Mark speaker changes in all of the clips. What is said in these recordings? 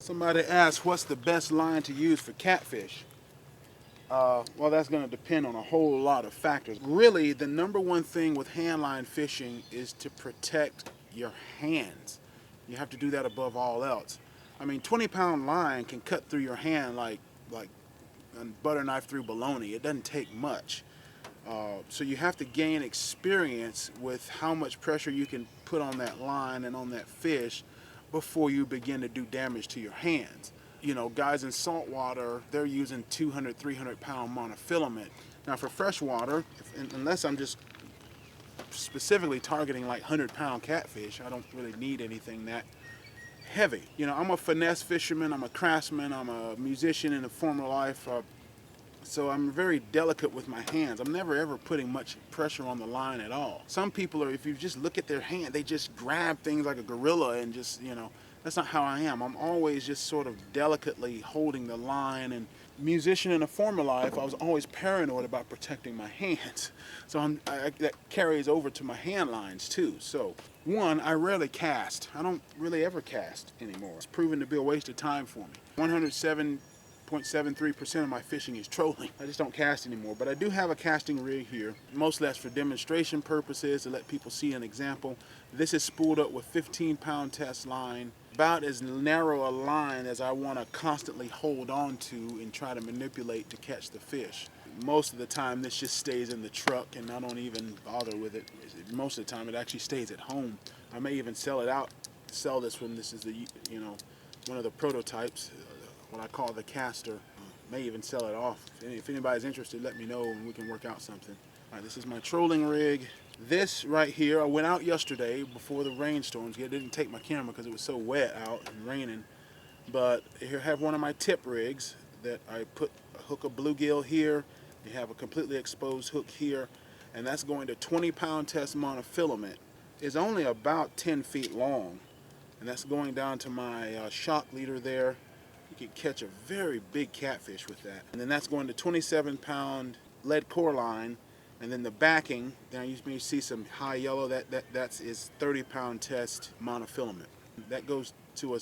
Speaker 1: Somebody asked, what's the best line to use for catfish? Well, that's going to depend on a whole lot of factors. Really, the number one thing with handline fishing is to protect your hands. You have to do that above all else. I mean, 20-pound line can cut through your hand like a butter knife through bologna. It doesn't take much. So you have to gain experience with how much pressure you can put on that line and on that fish before you begin to do damage to your hands. You know, guys in saltwater, they're using 200, 300-pound monofilament. Now for freshwater, unless I'm just specifically targeting like 100-pound catfish, I don't really need anything that heavy. You know, I'm a finesse fisherman, I'm a craftsman, I'm a musician in a former life, so I'm very delicate with my hands. I'm never ever putting much pressure on the line at all. Some people are, if you just look at their hand, they just grab things like a gorilla and just, you know, that's not how I am. I'm always just sort of delicately holding the line. And musician in a former life, I was always paranoid about protecting my hands. So that carries over to my hand lines too. So one, I rarely cast. I don't really ever cast anymore. It's proven to be a waste of time for me. 107.73% of my fishing is trolling. I just don't cast anymore, but I do have a casting rig here. Mostly that's for demonstration purposes, to let people see an example. This is spooled up with 15-pound test line, about as narrow a line as I want to constantly hold on to and try to manipulate to catch the fish. Most of the time this just stays in the truck and I don't even bother with it. Most of the time it actually stays at home. I may even sell it out, sell this when this is the, you know, one of the prototypes, what I call the caster. May even sell it off. If anybody's interested, let me know and we can work out something. All right, this is my trolling rig. This right here, I went out yesterday before the rainstorms. I didn't take my camera because it was so wet out and raining. But here I have one of my tip rigs that I put a hook of bluegill here. You have a completely exposed hook here, and that's going to 20-pound test monofilament. It's only about 10 feet long, and that's going down to my shock leader there. You can catch a very big catfish with that. And then that's going to 27-pound lead core line. And then the backing, now you may see some high yellow, that's 30-pound test monofilament. That goes to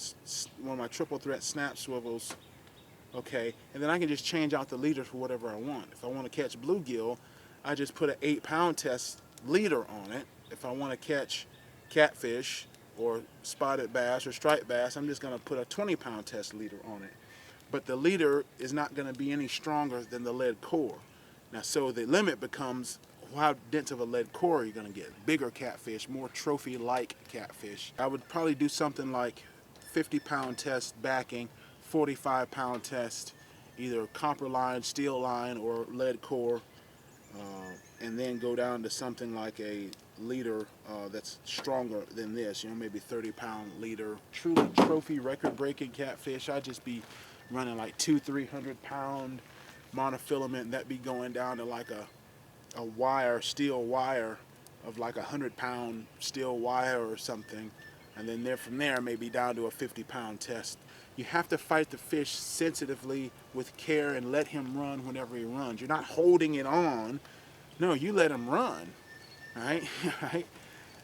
Speaker 1: one of my triple threat snap swivels. Okay, and then I can just change out the leader for whatever I want. If I want to catch bluegill, I just put an 8-pound test leader on it. If I want to catch catfish or spotted bass or striped bass, I'm just going to put a 20-pound test leader on it. But the leader is not going to be any stronger than the lead core. Now, so the limit becomes how dense of a lead core are you going to get? Bigger catfish, more trophy-like catfish. I would probably do something like 50-pound test backing, 45-pound test, either copper line, steel line, or lead core, and then go down to something like a leader that's stronger than this, you know, maybe 30-pound leader. Truly trophy record-breaking catfish, I'd just be running like 200-300-pound monofilament, and that'd be going down to like a wire, steel wire of like 100-pound steel wire or something, and then from there maybe down to a 50-pound test. You have to fight the fish sensitively with care and let him run whenever he runs. You're not holding it on. No, you let him run, right? Right?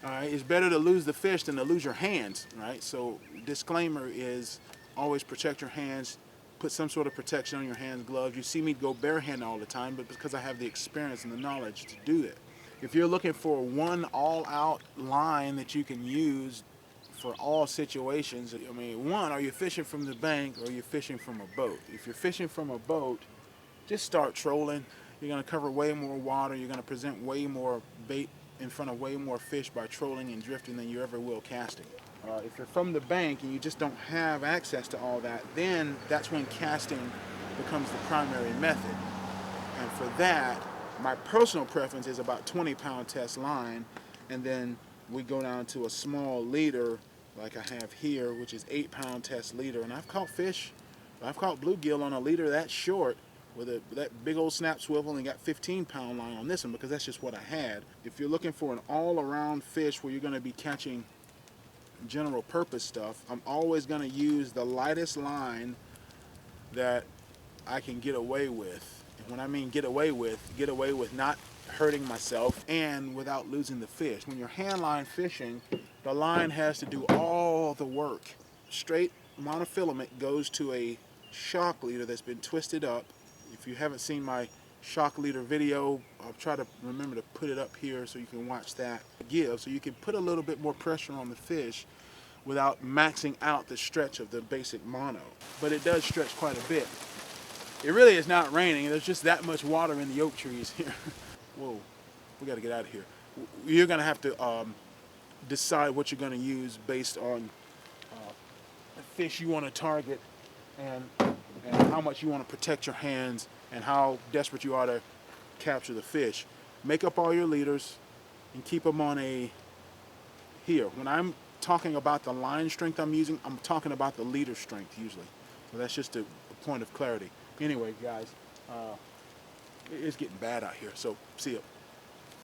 Speaker 1: All right. It's better to lose the fish than to lose your hands, right? So disclaimer is always protect your hands. Put some sort of protection on your hands, gloves. You see me go barehanded all the time, but because I have the experience and the knowledge to do it. If you're looking for one all-out line that you can use for all situations, I mean, one, are you fishing from the bank or are you fishing from a boat? If you're fishing from a boat, just start trolling. You're going to cover way more water. You're going to present way more bait in front of way more fish by trolling and drifting than you ever will casting. If you're from the bank and you just don't have access to all that, then that's when casting becomes the primary method. And for that, my personal preference is about 20-pound test line, and then we go down to a small leader like I have here, which is 8-pound test leader. And I've caught fish, I've caught bluegill on a leader that short with that big old snap swivel, and got 15-pound line on this one because that's just what I had. If you're looking for an all-around fish where you're going to be catching general purpose stuff, I'm always going to use the lightest line that I can get away with. And when I mean get away with not hurting myself and without losing the fish. When you're handline fishing, the line has to do all the work. Straight monofilament goes to a shock leader that's been twisted up. If you haven't seen my shock leader video, I'll try to remember to put it up here so you can watch that. So you can put a little bit more pressure on the fish without maxing out the stretch of the basic mono. But it does stretch quite a bit. It really is not raining. There's just that much water in the oak trees here. Whoa, we got to get out of here. You're going to have to decide what you're going to use based on the fish you want to target and how much you want to protect your hands and how desperate you are to capture the fish. Make up all your leaders and keep them on a, here. When I'm talking about the line strength I'm using, I'm talking about the leader strength usually. So that's just a point of clarity. Anyway, guys, it's getting bad out here, so see ya.